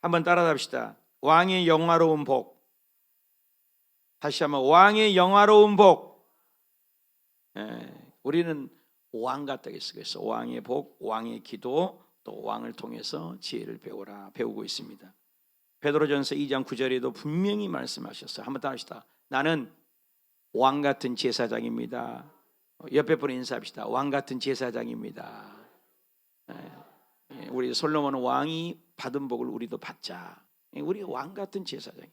한번 따라합시다. 왕의 영화로운 복. 다시 한번 왕의 영화로운 복. 우리는 왕과 되겠어. 그래서 왕의 복, 왕의 기도, 또 왕을 통해서 지혜를 배우라 배우고 있습니다. 베드로전서 2장 9절에도 분명히 말씀하셨어요. 한번 따라합시다. 나는 왕 같은 제사장입니다. 옆에 분 인사합시다. 왕 같은 제사장입니다. 우리 솔로몬은 왕이 받은 복을 우리도 받자. 우리가 왕 같은 제사장.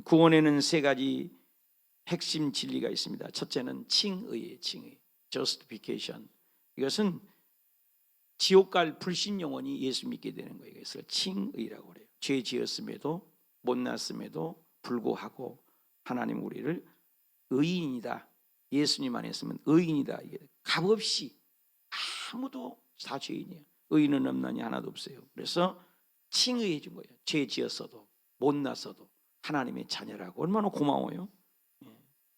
구원에는 세 가지 핵심 진리가 있습니다. 첫째는 칭의예요. 칭의, justification. 이것은 지옥 갈 불신 영혼이 예수 믿게 되는 거예요. 그래서 칭의라고 그래요. 죄 지었음에도 못났음에도 불구하고 하나님 우리를 의인이다. 예수님 안에 있으면 의인이다. 이게 값없이 아무도 다 죄인이에요. 의인은 없나니 하나도 없어요. 그래서 칭의해 준 거예요. 죄 지었어도 못났어도 하나님의 자녀라고. 얼마나 고마워요.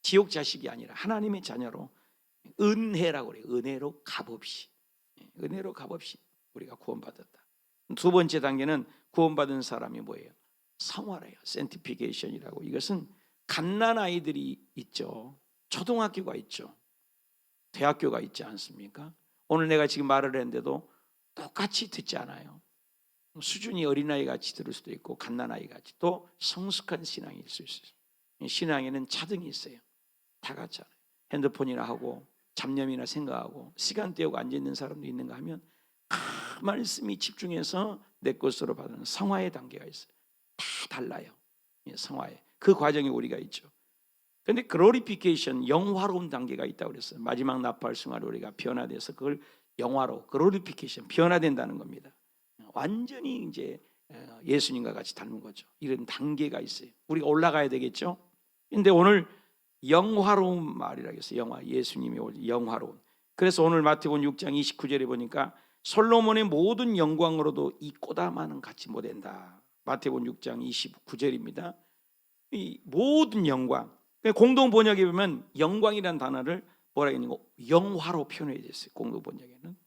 지옥 자식이 아니라 하나님의 자녀로 은혜라고 그래요. 은혜로 값없이. 은혜로 값없이 우리가 구원받았다. 두 번째 단계는 구원받은 사람이 뭐예요? 성화래요. sanctification이라고. 이것은 갓난 아이들이 있죠. 초등학교가 있죠. 대학교가 있지 않습니까? 오늘 내가 지금 말을 했는데도 똑같이 듣지 않아요. 수준이 어린아이 같이 들을 수도 있고 갓난아이 같이, 또 성숙한 신앙일 수 있어요. 신앙에는 차등이 있어요. 다 같잖아요. 핸드폰이나 하고 잡념이나 생각하고 시간 때우고 앉아있는 사람도 있는가 하면 말씀이 집중해서 내 것으로 받는 성화의 단계가 있어요. 다 달라요. 성화의 그 과정에 우리가 있죠. 그런데 글로리피케이션, 영화로운 단계가 있다고 그랬어요. 마지막 나팔 순간 우리가 변화돼서 그걸 영화로, 글로리피케이션, 변화된다는 겁니다. 완전히 이제 예수님과 같이 닮은 거죠. 이런 단계가 있어요. 우리가 올라가야 되겠죠. 근데 오늘 영화로운 말이라고 했어요. 영화, 예수님이 영화로운. 그래서 오늘 마태복음 6장 29절에 보니까 솔로몬의 모든 영광으로도 이 꼬다마는 같이 못한다. 마태복음 6장 29절입니다. 이 모든 영광, 공동 번역에 보면 영광이라는 단어를 뭐라 했냐고 영화로 표현해 졌어요. 공동 번역에는.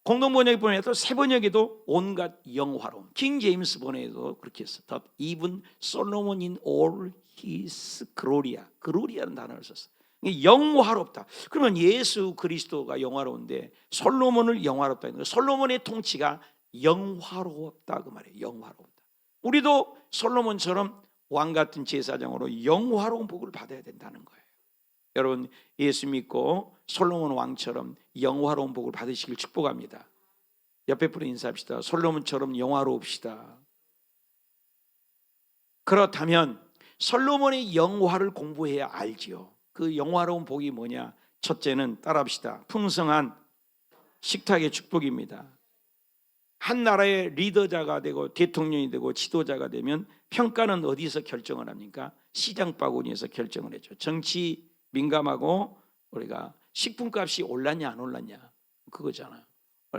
공동 번역에 보내도 세 번역에도 온갖 영화로움. 킹 제임스 번역에도 그렇게 했어. Even Solomon in all his gloria. glory라는 단어를 썼어. 영화롭다. 그러면 예수 그리스도가 영화로운데 솔로몬을 영화롭다. 솔로몬의 통치가 영화롭다 그 말이에요. 영화롭다. 우리도 솔로몬처럼 왕 같은 제사장으로 영화로운 복을 받아야 된다는 거예요. 여러분 예수 믿고 솔로몬 왕처럼 영화로운 복을 받으시길 축복합니다. 옆에 분에 인사합시다. 솔로몬처럼 영화로웁시다. 그렇다면 솔로몬의 영화를 공부해야 알지요. 그 영화로운 복이 뭐냐? 첫째는 따라합시다. 풍성한 식탁의 축복입니다. 한 나라의 리더자가 되고 대통령이 되고 지도자가 되면 평가는 어디서 결정을 합니까? 시장 바구니에서 결정을 했죠. 정치 민감하고 우리가 식품값이 올랐냐 안 올랐냐 그거잖아요.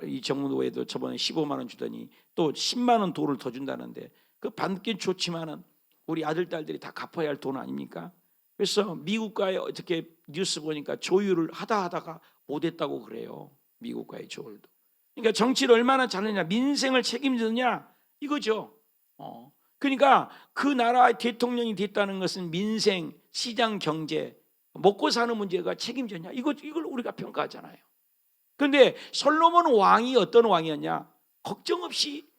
이 정부에도 저번에 15만 원 주더니 또 10만 원 돈을 더 준다는데 그 받긴 좋지만은 우리 아들 딸들이 다 갚아야 할 돈 아닙니까? 그래서 미국과의 어떻게 뉴스 보니까 조율을 하다가 못했다고 그래요. 미국과의 조율도. 그러니까 정치를 얼마나 잘하느냐, 민생을 책임지느냐 이거죠. 그러니까 그 나라의 대통령이 됐다는 것은 민생, 시장 경제, 먹고 사는 문제가 책임졌냐 이걸 우리가 평가하잖아요. 그런데 솔로몬 왕이 어떤 왕이었냐? 걱정 없이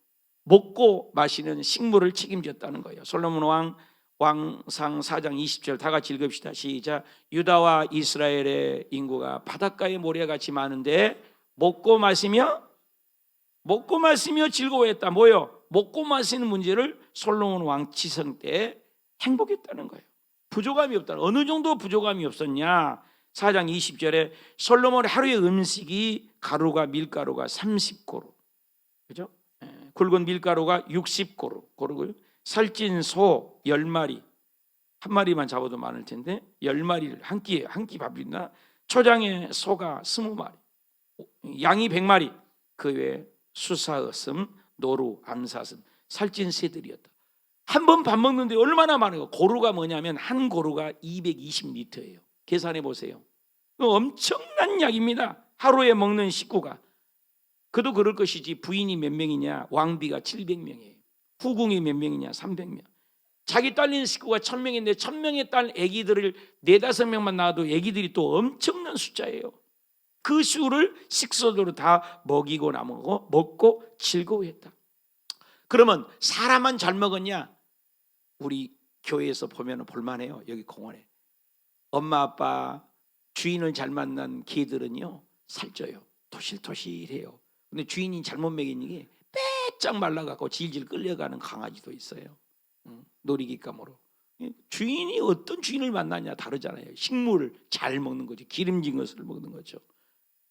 먹고 마시는 식물을 책임졌다는 거예요. 솔로몬 왕상 4장 20절 다 같이 읽읍시다. 시작. 유다와 이스라엘의 인구가 바닷가의 모래같이 많은데 먹고 마시며 즐거워했다. 뭐요? 먹고 마시는 문제를 솔로몬 왕 치성 때 행복했다는 거예요. 부족함이 없다. 어느 정도 부족함이 없었냐? 4장 20절에 솔로몬의 하루의 음식이 가루가 밀가루가 30고루, 그죠? 굵은 밀가루가 60고루, 살찐 소 10마리, 한 마리만 잡아도 많을 텐데 10마리를 한 끼 밥이나 초장에 소가 20마리, 양이 100마리, 그 외에 수사어슴, 노루, 암사슴, 살찐 새들이었다. 한 번 밥 먹는데 얼마나 많아요? 고루가 뭐냐면 한 고루가 220리터예요. 계산해 보세요. 엄청난 양입니다. 하루에 먹는 식구가. 그도 그럴 것이지 부인이 몇 명이냐? 왕비가 700명이에요. 후궁이 몇 명이냐? 300명. 자기 딸린 식구가 1000명인데 1000명의 딸 아기들을 4-5명만 낳아도 아기들이 또 엄청난 숫자예요. 그 수를 식소적으로 다 먹이고 나누고 먹고 즐거워했다. 그러면 사람만 잘 먹었냐? 우리 교회에서 보면 볼만해요. 여기 공원에 엄마 아빠 주인을 잘 만난 개들은요 살쪄요. 토실토실해요. 근데 주인이 잘못 먹인 게 빼짝 말라갖고 질질 끌려가는 강아지도 있어요. 놀이기감으로. 주인이 어떤 주인을 만나냐 다르잖아요. 식물을 잘 먹는 거죠. 기름진 것을 먹는 거죠.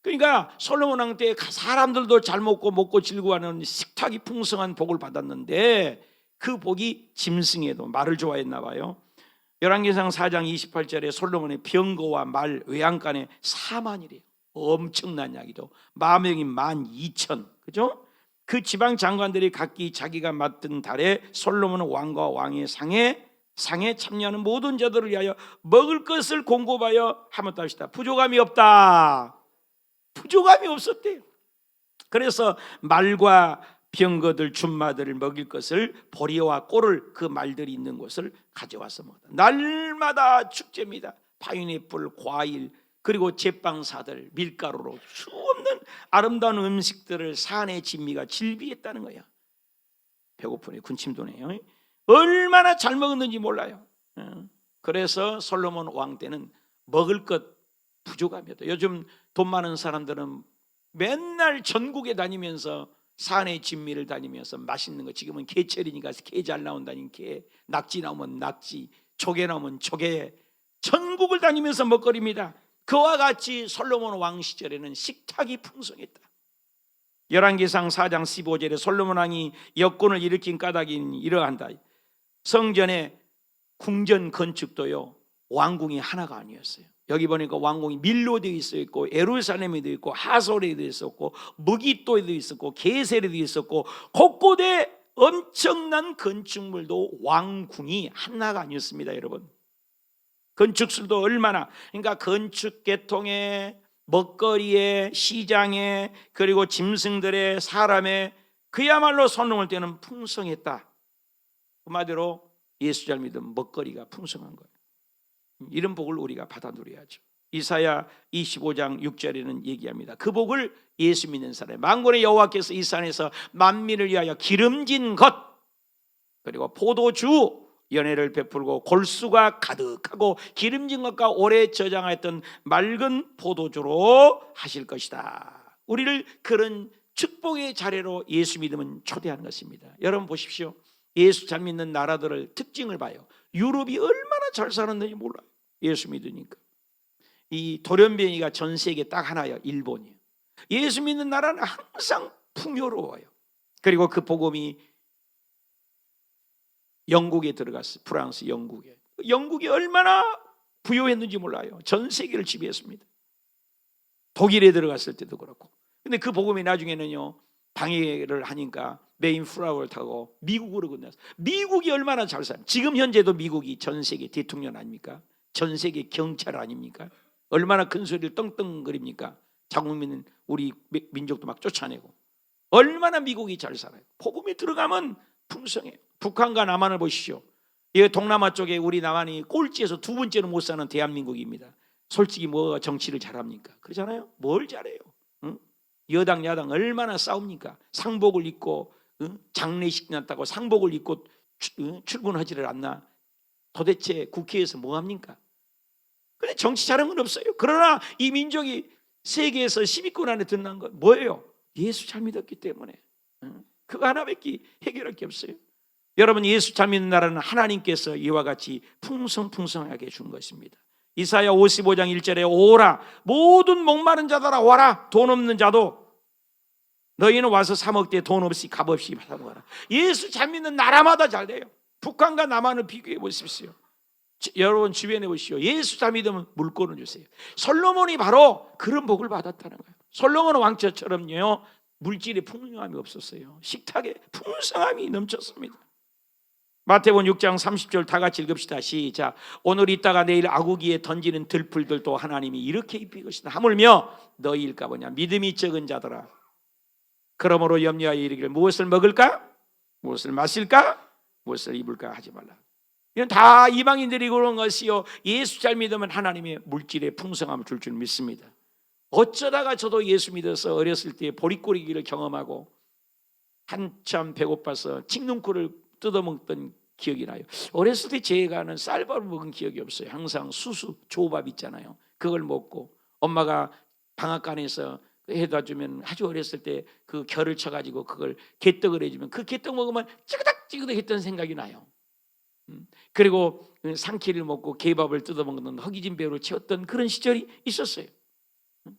그러니까 솔로몬 왕 때 사람들도 잘 먹고 즐거워하는 식탁이 풍성한 복을 받았는데 그 복이 짐승에도 말을 좋아했나 봐요. 열왕기상 4장 28절에 솔로몬의 병거와 말 외양간에 4만이래요. 엄청난 양이죠. 마명이 12,000. 그죠? 그 지방 장관들이 각기 자기가 맡은 달에 솔로몬은 왕과 왕의 상에 참여하는 모든 자들을 위하여 먹을 것을 공급하여 하면 답시다. 부족함이 없다. 부족함이 없었대요. 그래서 말과 병거들 준마들을 먹일 것을 보리와 꼴을 그 말들이 있는 곳을 가져와서 먹었다. 날마다 축제입니다. 파인애플, 과일, 그리고 제빵사들 밀가루로 수없는 아름다운 음식들을 산의 진미가 질비했다는 거야. 배고프네, 군침 도네요. 얼마나 잘 먹었는지 몰라요. 그래서 솔로몬 왕 때는 먹을 것 부족함이었다. 요즘 돈 많은 사람들은 맨날 전국에 다니면서 산의 진미를 다니면서 맛있는 거, 지금은 개철이니까 게 잘 나온다니 게, 낙지 나오면 낙지, 조개 나오면 조개, 전국을 다니면서 먹거리입니다. 그와 같이 솔로몬 왕 시절에는 식탁이 풍성했다. 열왕기상 4장 15절에 솔로몬 왕이 역군을 일으킨 까닭이 이러한다. 성전의 궁전 건축도요 왕궁이 하나가 아니었어요. 여기 보니까 왕궁이 밀로도 있었고 예루살렘에도 있고 하솔에도 있었고 무기또에도 있었고 게셀에도 있었고 곳곳에 엄청난 건축물도 왕궁이 하나가 아니었습니다. 여러분, 건축술도 얼마나, 그러니까 건축 계통에 먹거리에 시장에 그리고 짐승들의 사람의 그야말로 손 놓을 때는 풍성했다. 한마디로 예수 잘 믿으면 먹거리가 풍성한 거예요. 이런 복을 우리가 받아 누려야죠. 이사야 25장 6절에는 얘기합니다. 그 복을 예수 믿는 사람, 만군의 여호와께서 이 산에서 만민을 위하여 기름진 것 그리고 포도주 연회를 베풀고 골수가 가득하고 기름진 것과 오래 저장하였던 맑은 포도주로 하실 것이다. 우리를 그런 축복의 자리로 예수 믿음은 초대하는 것입니다. 여러분 보십시오. 예수 잘 믿는 나라들을 특징을 봐요. 유럽이 얼마나 잘 살았는지 몰라요. 예수 믿으니까. 이 돌연변이가 전 세계 딱 하나예요. 일본이에요. 예수 믿는 나라는 항상 풍요로워요. 그리고 그 복음이 영국에 들어갔어요. 프랑스, 영국이 얼마나 부유했는지 몰라요. 전 세계를 지배했습니다. 독일에 들어갔을 때도 그렇고. 근데 그 복음이 나중에는요 방해를 하니까 메인플라워를 타고 미국으로 건너서, 미국이 얼마나 잘 살아요. 지금 현재도 미국이 전 세계 대통령 아닙니까? 전 세계 경찰 아닙니까? 얼마나 큰 소리를 떵떵거립니까? 자국민은 우리 민족도 막 쫓아내고. 얼마나 미국이 잘 살아요. 복음에 들어가면 풍성해요. 북한과 남한을 보시죠. 이 동남아 쪽에 우리 남한이 꼴찌에서 두 번째로 못 사는 대한민국입니다. 솔직히 뭐가 정치를 잘합니까? 그러잖아요. 뭘 잘해요? 응? 여당 야당 얼마나 싸웁니까? 상복을 입고 장례식 났다고 상복을 입고 출근하지를 않나? 도대체 국회에서 뭐 합니까? 근데 정치 잘한 건 없어요. 그러나 이 민족이 세계에서 10위권 안에 든다는 건 뭐예요? 예수 잘 믿었기 때문에. 그거 하나밖에 해결할 게 없어요. 여러분, 예수 잘 믿는 나라는 하나님께서 이와 같이 풍성풍성하게 준 것입니다. 이사야 55장 1절에 오라 모든 목마른 자들아 와라, 돈 없는 자도 너희는 와서 사 먹되 돈 없이 값없이 받아 먹어라. 예수 잘 믿는 나라마다 잘 돼요. 북한과 남한을 비교해 보십시오. 여러분 주변에 보시오. 예수 잘 믿으면 물권을 주세요. 솔로몬이 바로 그런 복을 받았다는 거예요. 솔로몬 왕처럼요 물질에 풍성함이 없었어요. 식탁에 풍성함이 넘쳤습니다. 마태복음 6장 30절 다 같이 읽읍시다. 시작. 오늘 있다가 내일 아구기에 던지는 들풀들도 하나님이 이렇게 입힐 것이다. 하물며 너희일까 보냐 믿음이 적은 자들아 그러므로 염려하여 이르기를 무엇을 먹을까? 무엇을 마실까? 무엇을 입을까? 하지 말라. 이건 다 이방인들이 그런 것이요, 예수 잘 믿으면 하나님의 물질의 풍성함을 줄 믿습니다. 어쩌다가 저도 예수 믿어서 어렸을 때 보릿고리기를 경험하고 한참 배고파서 칡눈꿀을 뜯어먹던 기억이 나요. 어렸을 때 제가는 쌀밥을 먹은 기억이 없어요. 항상 수수 조밥 있잖아요. 그걸 먹고 엄마가 방앗간에서 해다 주면 아주 어렸을 때 그 결을 쳐가지고 그걸 개떡을 해주면 그 개떡 먹으면 찌그덕찌그덕 했던 생각이 나요. 그리고 상키를 먹고 개밥을 뜯어먹는 허기진 배로 채웠던 그런 시절이 있었어요.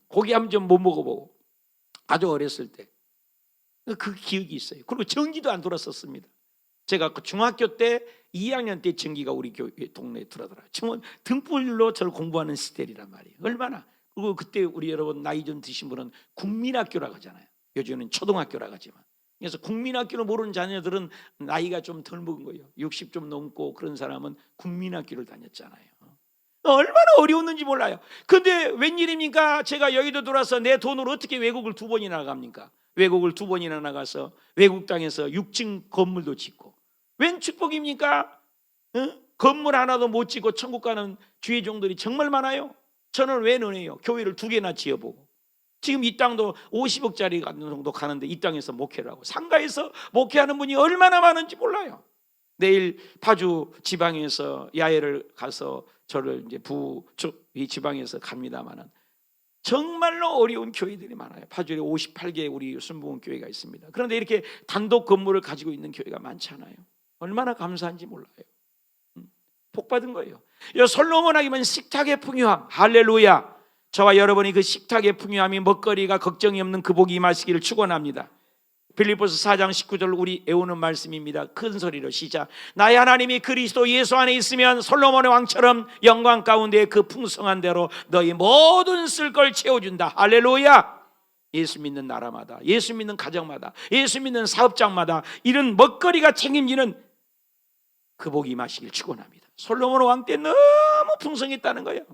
고기 한 점 못 먹어보고 아주 어렸을 때 그 기억이 있어요. 그리고 전기도 안 돌았었습니다. 제가 중학교 때 2학년 때 전기가 우리 교회 동네에 들어더라고요. 정말 등불로 저를 공부하는 시대이란 말이에요. 얼마나. 그리고 그때 우리 여러분 나이 좀 드신 분은 국민학교라고 하잖아요. 요즘은 초등학교라고 하지만. 그래서 국민학교를 모르는 자녀들은 나이가 좀 덜 먹은 거예요. 60 좀 넘고 그런 사람은 국민학교를 다녔잖아요. 얼마나 어려웠는지 몰라요. 근데 웬일입니까? 제가 여의도 돌아서 내 돈으로 어떻게 외국을 2번이나 나갑니까? 외국을 2번이나 나가서 외국 땅에서 6층 건물도 짓고. 웬 축복입니까? 건물 하나도 못 짓고 천국 가는 주의 종들이 정말 많아요. 저는 왜 은혜요? 교회를 2개나 지어보고. 지금 이 땅도 50억짜리 정도 가는데 이 땅에서 목회를 하고 상가에서 목회하는 분이 얼마나 많은지 몰라요. 내일 파주 지방에서 야외를 가서 저를 이제 이 지방에서 갑니다만은 정말로 어려운 교회들이 많아요. 파주에 58개 우리 순복음 교회가 있습니다. 그런데 이렇게 단독 건물을 가지고 있는 교회가 많잖아요. 얼마나 감사한지 몰라요. 복 받은 거예요. 솔로몬 하기만 식탁의 풍요함, 할렐루야. 저와 여러분이 그 식탁의 풍요함이 먹거리가 걱정이 없는 그 복이 임하시기를 축원합니다. 빌립보서 4장 19절 우리 애우는 말씀입니다. 큰 소리로 시작. 나의 하나님이 그리스도 예수 안에 있으면 솔로몬의 왕처럼 영광 가운데 그 풍성한 대로 너희 모든 쓸 걸 채워준다. 할렐루야. 예수 믿는 나라마다, 예수 믿는 가정마다, 예수 믿는 사업장마다 이런 먹거리가 책임지는 그 복이 임하시길 축원합니다. 솔로몬 왕 때 너무 풍성했다는 거예요.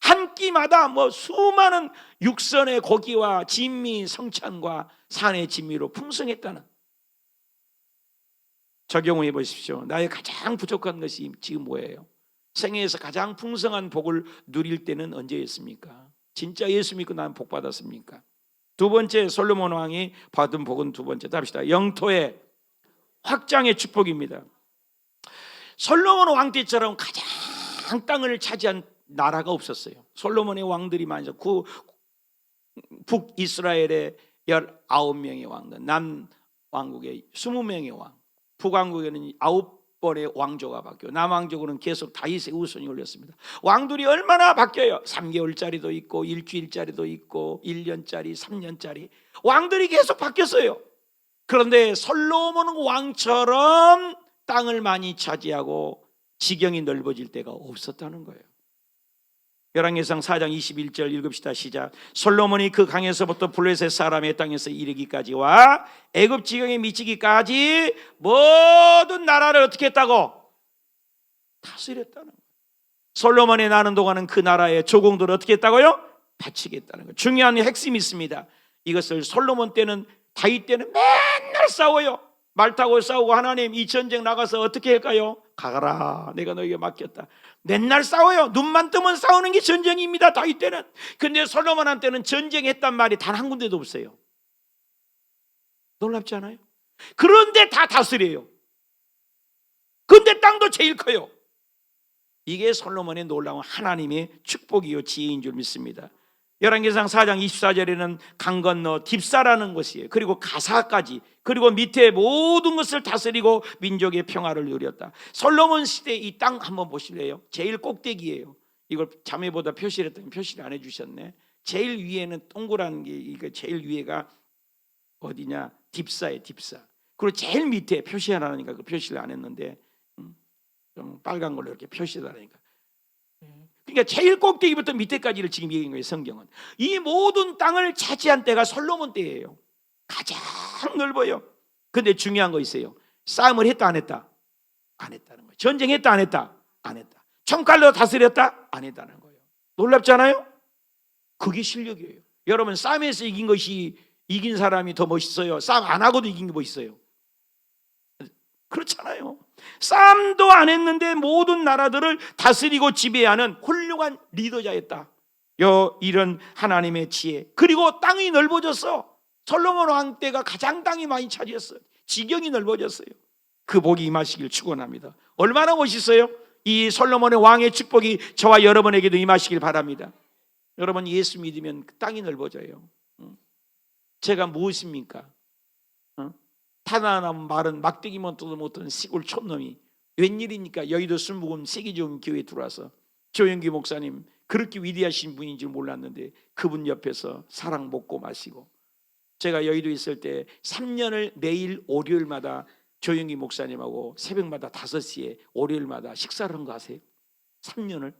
한 끼마다 수많은 육선의 고기와 진미, 성찬과 산의 진미로 풍성했다는. 적용을 해보십시오. 나의 가장 부족한 것이 지금 뭐예요? 생애에서 가장 풍성한 복을 누릴 때는 언제였습니까? 진짜 예수 믿고 난 복 받았습니까? 2번째 솔로몬 왕이 받은 복은 2번째 답시다. 영토의 확장의 축복입니다. 솔로몬 왕 때처럼 가장 땅을 차지한 나라가 없었어요. 솔로몬의 왕들이 많죠. 북이스라엘의 19명의 왕들, 남왕국의 20명의 왕, 북왕국에는 9번의 왕조가 바뀌고 남왕족으로는 계속 다윗의 후손이 올렸습니다. 왕들이 얼마나 바뀌어요. 3개월짜리도 있고 일주일짜리도 있고 1년짜리, 3년짜리 왕들이 계속 바뀌었어요. 그런데 솔로몬 왕처럼 땅을 많이 차지하고 지경이 넓어질 때가 없었다는 거예요. 열왕기상 4장 21절 읽읍시다. 시작. 솔로몬이 그 강에서부터 블레셋 사람의 땅에서 이르기까지와 애굽 지경에 미치기까지 모든 나라를 어떻게 했다고? 다스렸다는 거예요. 솔로몬이 나는 동안은 그 나라의 조공들을 어떻게 했다고요? 바치겠다는 거예요. 중요한 핵심이 있습니다. 이것을 솔로몬 때는, 다윗 때는 맨날 싸워요. 말 타고 싸우고, 하나님 이 전쟁 나가서 어떻게 할까요? 가라, 내가 너에게 맡겼다. 맨날 싸워요. 눈만 뜨면 싸우는 게 전쟁입니다. 다윗 때는. 근데 솔로몬한테는 전쟁했단 말이 단 한 군데도 없어요. 놀랍지 않아요? 그런데 다 다스려요. 근데 땅도 제일 커요. 이게 솔로몬의 놀라운 하나님의 축복이요 지혜인 줄 믿습니다. 열왕기상 4장 24절에는 강 건너 딥사라는 곳이에요. 그리고 가사까지, 그리고 밑에 모든 것을 다스리고 민족의 평화를 누렸다. 솔로몬 시대 이 땅 한번 보실래요? 제일 꼭대기예요. 이걸 자매보다 표시를 했더니 표시를 안 해주셨네. 제일 위에는 동그란 게, 이거 제일 위에가 어디냐? 딥사예요, 딥사. 그리고 제일 밑에 표시하라니까 그 표시를 안 했는데 좀 빨간 걸로 이렇게 표시하라니까. 그러니까 제일 꼭대기부터 밑에까지를 지금 얘기한 거예요. 성경은 이 모든 땅을 차지한 때가 솔로몬 때예요. 가장 넓어요. 근데 중요한 거 있어요. 싸움을 했다 안 했다? 안 했다는 거예요. 전쟁했다 안 했다? 안 했다. 총칼로 다스렸다? 안 했다는 거예요. 놀랍지 않아요? 그게 실력이에요. 여러분, 싸움에서 이긴 것이 이긴 사람이 더 멋있어요? 싸움 안 하고도 이긴 게 멋있어요? 그렇잖아요. 싸움도 안 했는데 모든 나라들을 다스리고 지배하는 훌륭한 리더자였다. 이런 하나님의 지혜. 그리고 땅이 넓어졌어. 솔로몬 왕 때가 가장 땅이 많이 차지했어요. 지경이 넓어졌어요. 그 복이 임하시길 축원합니다. 얼마나 멋있어요? 이 솔로몬의 왕의 축복이 저와 여러분에게도 임하시길 바랍니다. 여러분, 예수 믿으면 땅이 넓어져요. 제가 무엇입니까? 타나남 말은 막대기만 떠도 못하는 시골 촌놈이 웬일이니까 여의도 순복음 세계적인 교회에 들어와서 조영기 목사님 그렇게 위대하신 분인 줄 몰랐는데 그분 옆에서 사랑 먹고 마시고, 제가 여의도에 있을 때 3년을 매일 월요일마다 조영기 목사님하고 새벽마다 5시에 월요일마다 식사를 한 거 아세요? 3년을.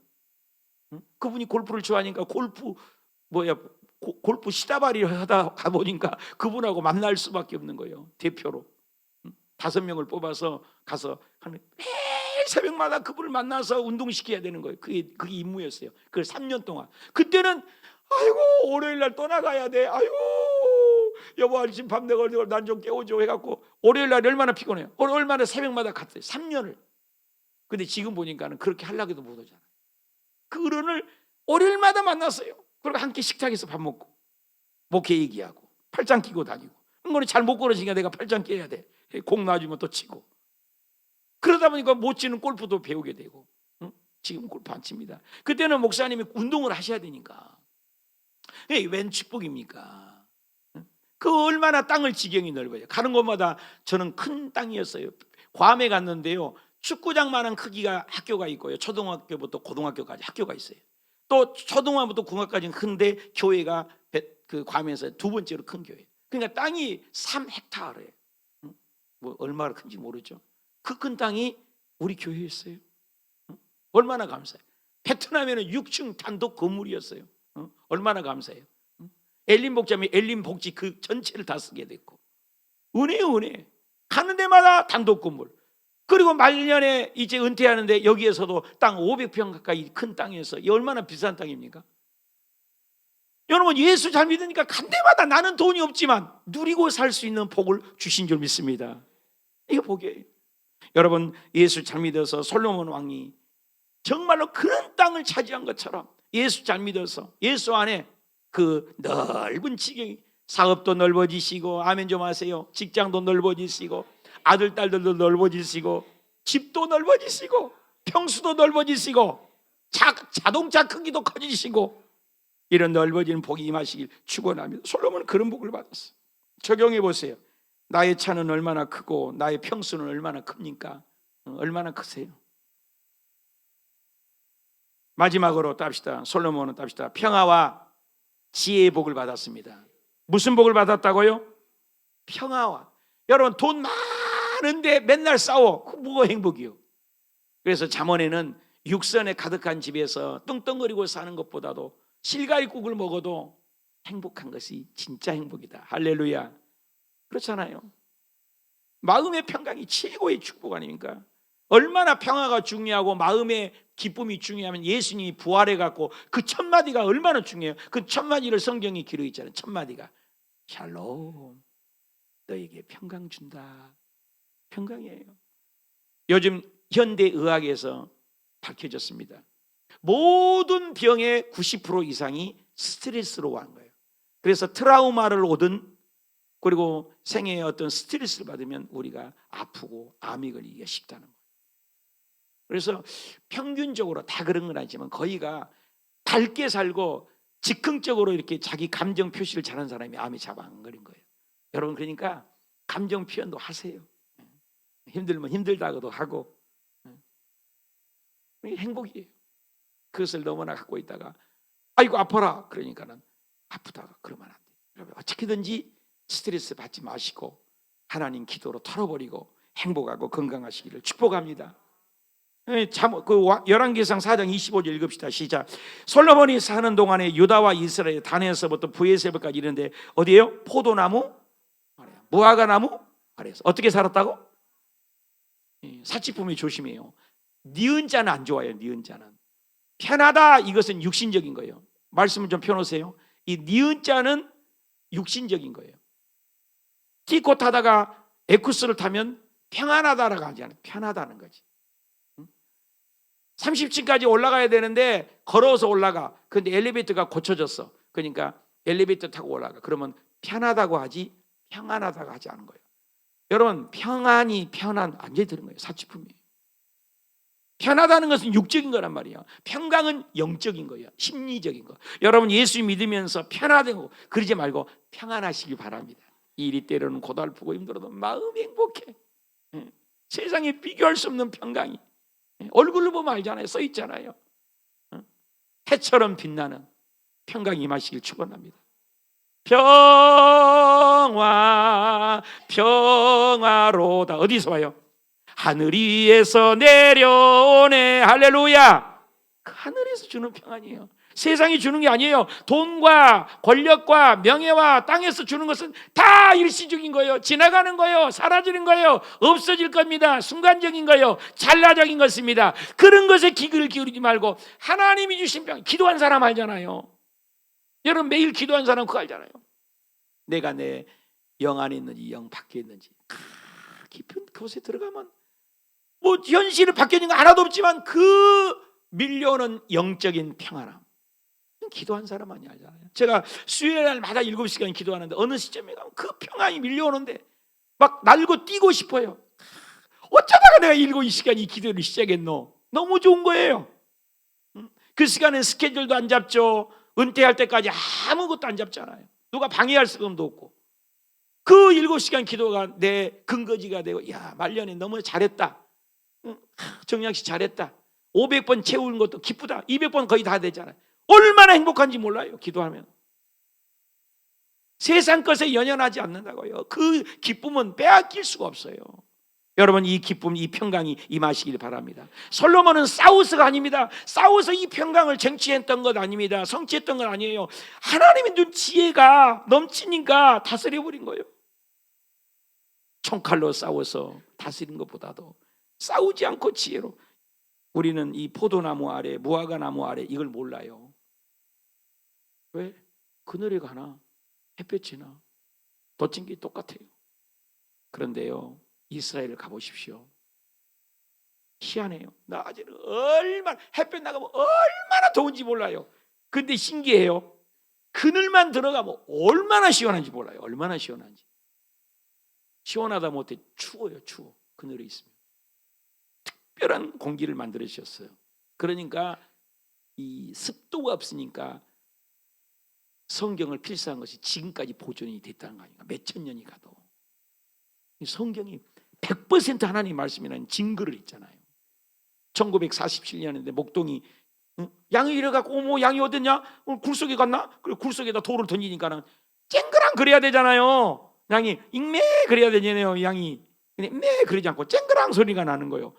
그분이 골프를 좋아하니까 골프 시다발이를 하다 가보니까 그분하고 만날 수밖에 없는 거예요. 대표로 5명을 뽑아서 가서 매일 새벽마다 그분을 만나서 운동시켜야 되는 거예요. 그게 임무였어요. 그걸 3년 동안. 그때는 아이고 월요일날 떠나가야 돼. 아이고 여보 아침 밤 내가 난 좀 깨워줘 해갖고 월요일날 얼마나 피곤해요. 얼마나 새벽마다 갔어요. 3년을. 근데 지금 보니까는 그렇게 하려고도 못하잖아요. 그분을 월요일마다 만났어요. 그리고 함께 식탁에서 밥 먹고 목회 얘기하고 팔짱 끼고 다니고. 그거는 잘 못 걸어지니까 내가 팔짱 끼야 돼. 공 놔주면 또 치고. 그러다 보니까 못 치는 골프도 배우게 되고. 지금 골프 안 칩니다. 그때는 목사님이 운동을 하셔야 되니까. 웬 축복입니까? 그 얼마나 땅을 지경이 넓어요. 가는 곳마다 저는 큰 땅이었어요. 괌에 갔는데요, 축구장만한 크기가 학교가 있고요, 초등학교부터 고등학교까지 학교가 있어요. 또 초등학교부터 중학까지는 큰데 교회가 그 괌에서 2번째로 큰 교회. 그러니까 땅이 3헥타르예요. 뭐 얼마나 큰지 모르죠. 그 큰 땅이 우리 교회였어요. 얼마나 감사해요. 베트남에는 6층 단독 건물이었어요. 얼마나 감사해요. 엘린복지하면 엘린복지 그 전체를 다 쓰게 됐고, 은혜요 은혜. 가는 데마다 단독 건물. 그리고 말년에 이제 은퇴하는데 여기에서도 땅 500평 가까이 큰 땅에서, 이 얼마나 비싼 땅입니까? 여러분, 예수 잘 믿으니까 간 데마다 나는 돈이 없지만 누리고 살 수 있는 복을 주신 줄 믿습니다. 이거 복이에요. 여러분, 예수 잘 믿어서 솔로몬 왕이 정말로 그런 땅을 차지한 것처럼 예수 잘 믿어서 예수 안에 그 넓은 지경이, 사업도 넓어지시고, 아멘 좀 하세요. 직장도 넓어지시고, 아들 딸들도 넓어지시고, 집도 넓어지시고, 평수도 넓어지시고, 자동차 크기도 커지시고, 이런 넓어지는 복이 임하시길 축원합니다. 솔로몬은 그런 복을 받았어요. 적용해 보세요. 나의 차는 얼마나 크고 나의 평수는 얼마나 큽니까? 얼마나 크세요? 마지막으로 답시다. 솔로몬은 답시다. 평화와 지혜의 복을 받았습니다. 무슨 복을 받았다고요? 평화와. 여러분, 돈 많은데 맨날 싸워. 그 뭐가 행복이요? 그래서 잠언에는 육선에 가득한 집에서 떵떵거리고 사는 것보다도 실가리국을 먹어도 행복한 것이 진짜 행복이다. 할렐루야. 그렇잖아요. 마음의 평강이 최고의 축복 아닙니까? 얼마나 평화가 중요하고 마음의 기쁨이 중요하면 예수님이 부활해갖고 그 1000마디가 얼마나 중요해요. 그 1000마디를 성경이 기록해 있잖아요. 1000마디가 샬롬, 너에게 평강 준다. 평강이에요. 요즘 현대의학에서 밝혀졌습니다. 모든 병의 90% 이상이 스트레스로 온 거예요. 그래서 트라우마를 오든, 그리고 생애에 어떤 스트레스를 받으면 우리가 아프고 암이 걸리기가 쉽다는 거예요. 그래서 평균적으로 다 그런 건 아니지만 거의가 밝게 살고 즉흥적으로 이렇게 자기 감정 표시를 잘하는 사람이 암에 잘 안 걸린 거예요. 여러분, 그러니까 감정 표현도 하세요. 힘들면 힘들다고도 하고. 행복이에요. 그것을 너무나 갖고 있다가 아이고 아파라 그러니까는 아프다가 그러면 안 돼요. 여러분, 어떻게든지 스트레스 받지 마시고 하나님 기도로 털어버리고 행복하고 건강하시기를 축복합니다. 열왕기상 4장 25절 읽읍시다. 시작. 솔로몬이 사는 동안에 유다와 이스라엘 단에서부터 브에셀까지 이르는데 어디예요? 포도나무 아래야, 무화과나무 아래에서. 어떻게 살았다고? 사치품이 조심해요. 니은 자는 안 좋아요. 니은 자는 편하다, 이것은 육신적인 거예요. 말씀을 좀 펴놓으세요. 이 니은 자는 육신적인 거예요. 티코 타다가 에쿠스를 타면 평안하다라고 하지 않아요. 편하다는 거지. 30층까지 올라가야 되는데 걸어서 올라가. 근데 엘리베이터가 고쳐졌어. 그러니까 엘리베이터 타고 올라가. 그러면 편하다고 하지 평안하다고 하지 않은 거예요. 여러분, 평안이 편안 완전히 들은 거예요. 사치품이에요. 편하다는 것은 육적인 거란 말이에요. 평강은 영적인 거예요. 심리적인 거. 여러분, 예수 믿으면서 편하다고 그러지 말고 평안하시길 바랍니다. 일이 때로는 고달프고 힘들어도 마음이 행복해. 세상에 비교할 수 없는 평강이. 얼굴로 보면 알잖아요. 써 있잖아요. 해처럼 빛나는 평강이 임하시길 축원합니다. 평화로다. 어디서 와요? 하늘 위에서 내려오네. 할렐루야. 하늘에서 주는 평안이에요. 세상이 주는 게 아니에요. 돈과 권력과 명예와 땅에서 주는 것은 다 일시적인 거예요. 지나가는 거예요. 사라지는 거예요. 없어질 겁니다. 순간적인 거예요. 찰나적인 것입니다. 그런 것에 귀를 기울이지 말고 하나님이 주신 평안. 기도한 사람 알잖아요. 여러분, 매일 기도한 사람 그거 알잖아요. 내가 내 영 안에 있는지 영 밖에 있는지 깊은 곳에 들어가면 뭐 현실을 바뀌는 거 하나도 없지만 그 밀려오는 영적인 평안함, 기도한 사람만이 알잖아요. 제가 수요일 날마다 7시간 기도하는데 어느 시점에 가면 그 평안이 밀려오는데 막 날고 뛰고 싶어요. 어쩌다가 내가 7시간 이 기도를 시작했노? 너무 좋은 거예요. 그 시간엔 스케줄도 안 잡죠. 은퇴할 때까지 아무것도 안 잡잖아요. 누가 방해할 수도 없고. 그 7시간 기도가 내 근거지가 되고, 야, 말년에 너무 잘했다. 정약씨 잘했다. 500번 채우는 것도 기쁘다. 200번 거의 다 되잖아요. 얼마나 행복한지 몰라요. 기도하면. 세상 것에 연연하지 않는다고요. 그 기쁨은 빼앗길 수가 없어요. 여러분, 이 기쁨, 이 평강이 임하시길 바랍니다. 솔로몬은 싸워서가 아닙니다. 싸워서 이 평강을 쟁취했던 것 아닙니다. 성취했던 건 아니에요. 하나님의 눈 지혜가 넘치니까 다스려버린 거예요. 총칼로 싸워서 다스린 것보다도 싸우지 않고 지혜로. 우리는 이 포도나무 아래, 무화과 나무 아래 이걸 몰라요. 왜? 그늘에 가나 햇볕이 나 덧진 게 똑같아요. 그런데요, 이스라엘을 가보십시오. 희한해요. 낮에는 얼마나 햇볕 나가면 얼마나 더운지 몰라요. 근데 신기해요. 그늘만 들어가면 얼마나 시원한지 몰라요. 얼마나 시원한지. 시원하다 못해 추워요. 추워. 그늘에 있으면. 특별한 공기를 만들어 주셨어요. 그러니까 이 습도가 없으니까 성경을 필사한 것이 지금까지 보존이 됐다는 거 아닌가. 몇천 년이 가도. 성경이 100% 하나님 말씀이라는 증거를 있잖아요. 1947년인데 목동이 양이 이래갖고 뭐 양이 어딨냐? 굴속에 갔나? 그리고 굴속에다 돌을 던지니까는 쨍그랑 그래야 되잖아요. 양이 익매 그래야 되잖아요. 양이 근데 매 그러지 않고 쨍그랑 소리가 나는 거예요.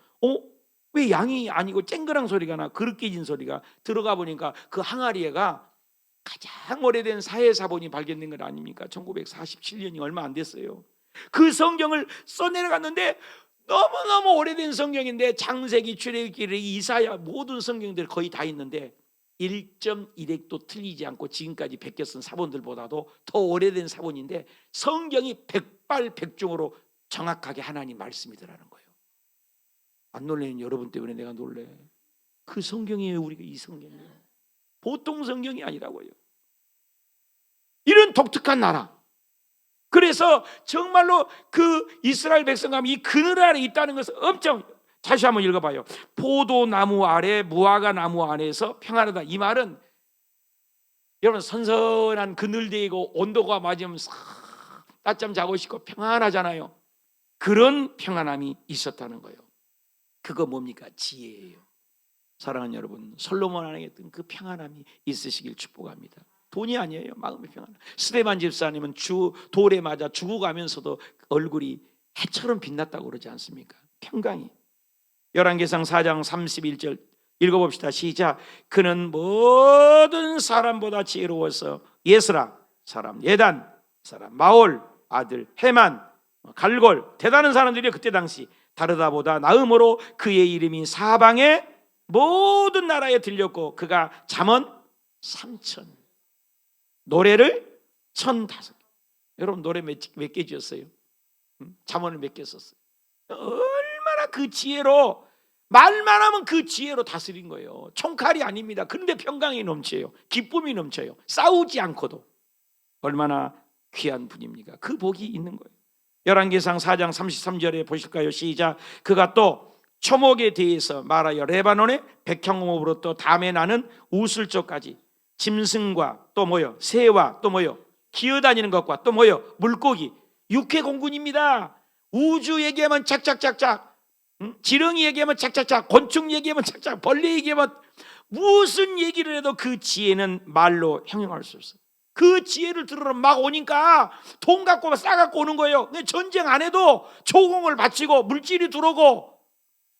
왜 양이 아니고 쨍그랑 소리가 나? 그렇게 진 소리가. 들어가 보니까 그 항아리에가 가장 오래된 사해사본이 발견된 것 아닙니까? 1947년이 얼마 안 됐어요. 그 성경을 써내려갔는데 너무너무 오래된 성경인데 창세기, 출애굽기, 이사야 모든 성경들 거의 다 있는데 1.1획도 틀리지 않고 지금까지 베껴 쓴 사본들보다도 더 오래된 사본인데 성경이 백발백중으로 정확하게 하나님 말씀이더라는 거예요. 안 놀래는 여러분 때문에 내가 놀래. 그 성경이에요. 우리가 이 성경이에요. 보통 성경이 아니라고요. 이런 독특한 나라. 그래서 정말로 그 이스라엘 백성감이 이 그늘 아래 있다는 것은 엄청. 다시 한번 읽어봐요. 포도나무 아래 무화과 나무 안에서 평안하다. 이 말은 여러분 선선한 그늘대이고 온도가 맞으면 낮잠 자고 싶고 평안하잖아요. 그런 평안함이 있었다는 거예요. 그거 뭡니까? 지혜예요. 사랑하는 여러분, 솔로몬 안에 있던 그 평안함이 있으시길 축복합니다. 돈이 아니에요. 마음의 평안. 스데반 집사님은 돌에 맞아 죽어가면서도 얼굴이 해처럼 빛났다고 그러지 않습니까? 평강이. 열왕기상 4장 31절 읽어봅시다. 시작. 그는 모든 사람보다 지혜로워서 예스라 사람, 예단 사람, 마올 아들 헤만, 갈골 대단한 사람들이 그때 당시 다르다보다 나음으로 그의 이름이 사방의 모든 나라에 들렸고 그가 잠언 3,000 노래를 1,005개 여러분 노래 몇 개 지었어요? 잠언을 몇 개 썼어요? 얼마나 그 지혜로, 말만 하면 그 지혜로 다스린 거예요. 총칼이 아닙니다. 그런데 평강이 넘쳐요. 기쁨이 넘쳐요. 싸우지 않고도. 얼마나 귀한 분입니까? 그 복이 있는 거예요. 열왕기상 4장 33절에 보실까요? 시작. 그가 또 초목에 대해서 말하여 레바논의 백향목으로 다음에 나는 우슬초까지 짐승과 또 뭐요? 새와 또 뭐요? 기어다니는 것과 또 뭐요? 물고기. 육해 공군입니다. 우주 얘기하면 착착착착, 지렁이 얘기하면 착착착, 곤충 얘기하면 착착, 벌레 얘기하면, 무슨 얘기를 해도 그 지혜는 말로 형용할 수 없어요. 그 지혜를 들으러 막 오니까 돈 갖고 싸갖고 오는 거예요. 전쟁 안 해도 조공을 바치고 물질이 들어오고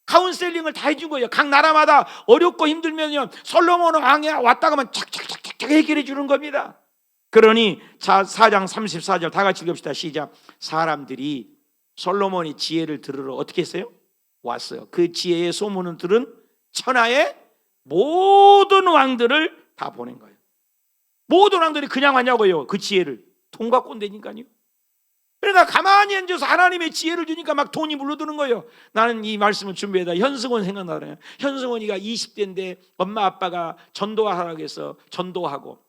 카운셀링을 다 해준 거예요. 각 나라마다 어렵고 힘들면요, 솔로몬 왕이 왔다 가면 착착착착 해결해 주는 겁니다. 그러니 4장 34절 다 같이 읽읍시다. 시작. 사람들이 솔로몬의 지혜를 들으러 어떻게 했어요? 왔어요. 그 지혜의 소문을 들은 천하의 모든 왕들을 다 보낸 거예요. 모든 왕들이 그냥 왔냐고요. 그 지혜를 돈 갖고 온다니까요. 그러니까 가만히 앉아서 하나님의 지혜를 주니까 막 돈이 물러드는 거예요. 나는 이 말씀을 준비해다 현승원 생각나네요. 현승원이가 20대인데 엄마 아빠가 전도하라고 해서 전도하고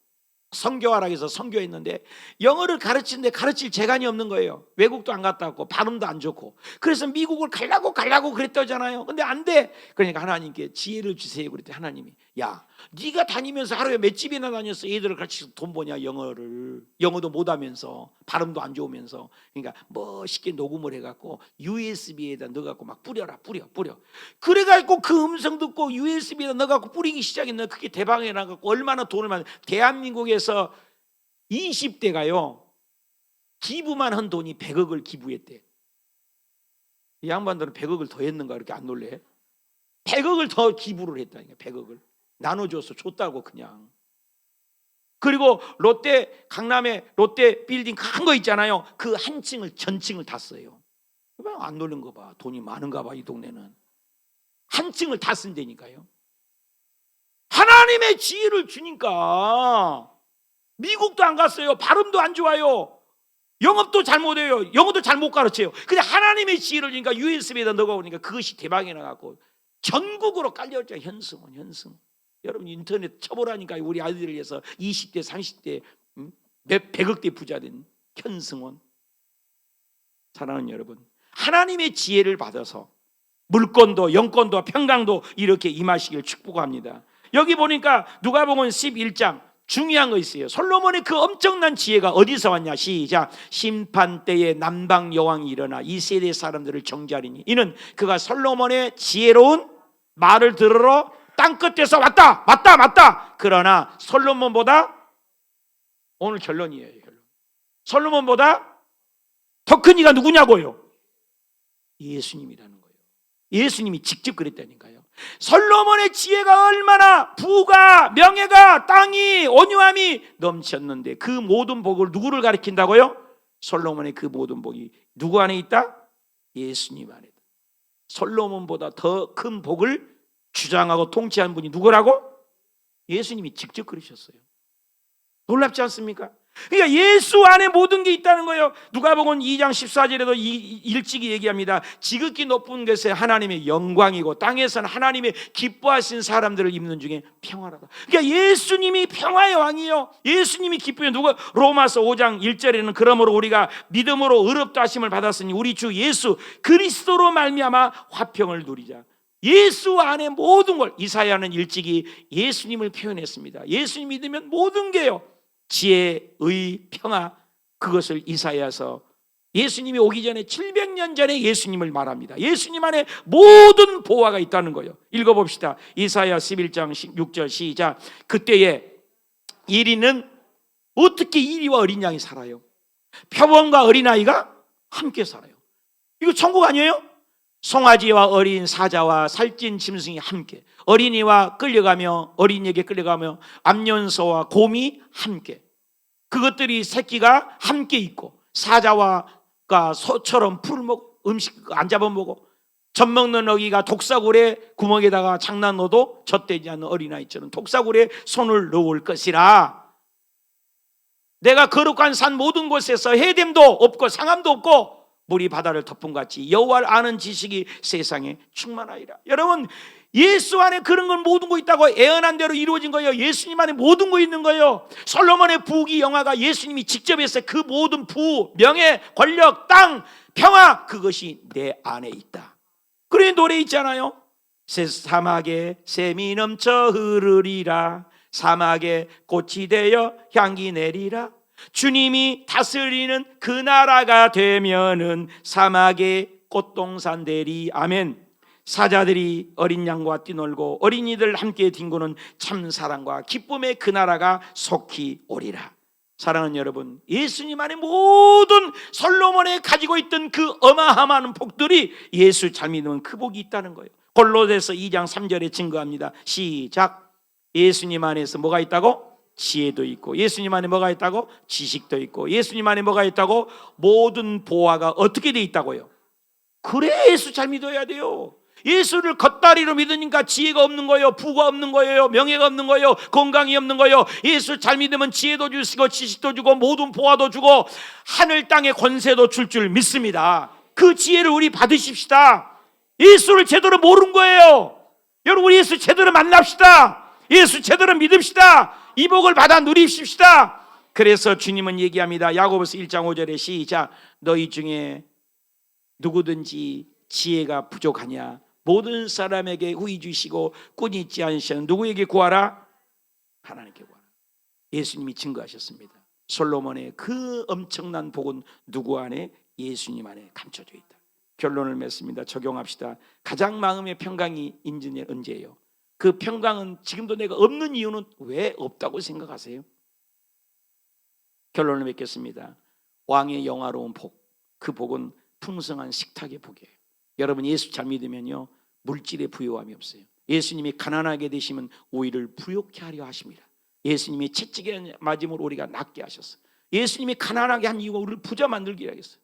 선교하라고 해서 선교했는데 영어를 가르치는데 가르칠 재간이 없는 거예요. 외국도 안 갔다 왔고 발음도 안 좋고. 그래서 미국을 가려고 그랬다잖아요. 근데 안 돼. 그러니까 하나님께 지혜를 주세요 그랬더니 하나님이, 야, 네가 다니면서 하루에 몇 집이나 다녔어. 애들을 가르치면서 돈 버냐. 영어도 못하면서 발음도 안 좋으면서. 그러니까 멋있게 녹음을 해갖고 USB에다 넣어갖고 막 뿌려. 그래갖고 그 음성 듣고 USB에다 넣어갖고 뿌리기 시작했는데 그게 대박이 나갖고 얼마나 돈을 많이. 대한민국에서 20대가요 기부만 한 돈이 100억을 기부했대. 이 양반들은 100억을 더 했는가 이렇게 안 놀래? 100억을 더 기부를 했다니까. 100억을 나눠줘서 줬다고 그냥. 그리고 롯데 강남에 롯데 빌딩 큰 거 있잖아요. 그 한 층을 전층을 다 써요. 안 놀는 거 봐. 돈이 많은가 봐. 이 동네는 한 층을 다 쓴다니까요. 하나님의 지혜를 주니까. 미국도 안 갔어요. 발음도 안 좋아요. 영업도 잘못해요. 영어도 잘 못 가르쳐요. 근데 하나님의 지혜를 주니까 USB에다 넣어보니까 그것이 대박이 나갖고 전국으로 깔려있죠. 현승원. 여러분 인터넷 쳐보라니까. 우리 아이들을 위해서 20대 30대 몇 100억대 부자된 현승원. 사랑하는 여러분, 하나님의 지혜를 받아서 물권도 영권도 평강도 이렇게 임하시길 축복합니다. 여기 보니까 누가복음 11장 중요한 거 있어요. 솔로몬의 그 엄청난 지혜가 어디서 왔냐. 시작. 심판 때에 남방 여왕이 일어나 이 세대 사람들을 정죄하리니 이는 그가 솔로몬의 지혜로운 말을 들으러 땅끝에서 맞다. 그러나 솔로몬보다, 오늘 결론이에요. 솔로몬보다 더 큰 이가 누구냐고요? 예수님이라는 거예요. 예수님이 직접 그랬다니까요. 솔로몬의 지혜가 얼마나 부가, 명예가, 땅이, 온유함이 넘쳤는데 그 모든 복을 누구를 가리킨다고요? 솔로몬의 그 모든 복이 누구 안에 있다? 예수님 안에 있다. 솔로몬보다 더 큰 복을 주장하고 통치한 분이 누구라고? 예수님이 직접 그러셨어요. 놀랍지 않습니까? 그러니까 예수 안에 모든 게 있다는 거예요. 누가복음 2장 14절에도 일찍이 얘기합니다. 지극히 높은 것에 하나님의 영광이고 땅에서는 하나님의 기뻐하신 사람들을 입는 중에 평화라다. 그러니까 예수님이 평화의 왕이에요. 예수님이 기쁘요. 누가 로마서 5장 1절에는 그러므로 우리가 믿음으로 의롭다 하심을 받았으니 우리 주 예수 그리스도로 말미암아 화평을 누리자. 예수 안에 모든 걸, 이사야는 일찍이 예수님을 표현했습니다. 예수님 믿으면 모든 게요, 지혜, 의, 평화, 그것을 이사야서 예수님이 오기 전에 700년 전에 예수님을 말합니다. 예수님 안에 모든 보화가 있다는 거예요. 읽어봅시다. 이사야 11장 6절 시작. 그때에 이리는 어떻게 이리와 어린 양이 살아요? 표범과 어린아이가 함께 살아요. 이거 천국 아니에요? 송아지와 어린 사자와 살찐 짐승이 함께, 어린이와 끌려가며 어린이에게 끌려가며 암염소와 곰이 함께, 그것들이 새끼가 함께 있고 사자와 소처럼 풀을 먹고 음식 안 잡아먹고 젖 먹는 어기가 독사굴에 구멍에다가 장난 넣어도 젖대지 않는 어린아이처럼 독사굴에 손을 넣을 것이라. 내가 거룩한 산 모든 곳에서 해됨도 없고 상함도 없고 물이 바다를 덮은 같이 여호와를 아는 지식이 세상에 충만하리라. 여러분, 예수 안에 그런 건 모든 거 있다고. 예언한 대로 이루어진 거예요. 예수님 안에 모든 거 있는 거예요. 솔로몬의 부귀 영화가 예수님이 직접 했어요. 그 모든 부, 명예, 권력, 땅, 평화, 그것이 내 안에 있다. 그래 노래 있잖아요. 사막에 샘이 넘쳐 흐르리라. 사막에 꽃이 되어 향기 내리라. 주님이 다스리는 그 나라가 되면은 사막에 꽃동산 되리. 아멘. 사자들이 어린 양과 뛰놀고 어린이들 함께 뒹구는 참 사랑과 기쁨의 그 나라가 속히 오리라. 사랑하는 여러분, 예수님 안에 모든 솔로몬이 가지고 있던 그 어마어마한 복들이 예수 잘 믿으면 그 복이 있다는 거예요. 골로새서 2장 3절에 증거합니다. 시작. 예수님 안에서 뭐가 있다고? 지혜도 있고, 예수님 안에 뭐가 있다고? 지식도 있고, 예수님 안에 뭐가 있다고? 모든 보화가 어떻게 돼 있다고요? 그래 예수 잘 믿어야 돼요. 예수를 겉다리로 믿으니까 지혜가 없는 거예요. 부가 없는 거예요. 명예가 없는 거예요. 건강이 없는 거예요. 예수 잘 믿으면 지혜도 주시고 지식도 주고 모든 보화도 주고 하늘 땅의 권세도 줄 믿습니다. 그 지혜를 우리 받으십시다. 예수를 제대로 모르는 거예요. 여러분, 우리 예수 제대로 만납시다. 예수 제대로 믿읍시다. 이 복을 받아 누리십시다. 그래서 주님은 얘기합니다. 야고보서 1장 5절에 시작. 너희 중에 누구든지 지혜가 부족하냐? 모든 사람에게 후히 주시고 꾼이 있지 않으시는 누구에게 구하라? 하나님께 구하라. 예수님이 증거하셨습니다. 솔로몬의 그 엄청난 복은 누구 안에? 예수님 안에 감춰져 있다. 결론을 맺습니다. 적용합시다. 가장 마음의 평강이 인전이 언제예요? 그 평강은 지금도 내가 없는 이유는 왜 없다고 생각하세요? 결론을 맺겠습니다. 왕의 영화로운 복, 그 복은 풍성한 식탁의 복이에요. 여러분, 예수 잘 믿으면요 물질의 부요함이 없어요. 예수님이 가난하게 되시면 오히려 부욕케 하려 하십니다. 예수님이 채찍에 맞음으로 우리가 낫게 하셨어요. 예수님이 가난하게 한 이유가 우리를 부자 만들기 위해서요.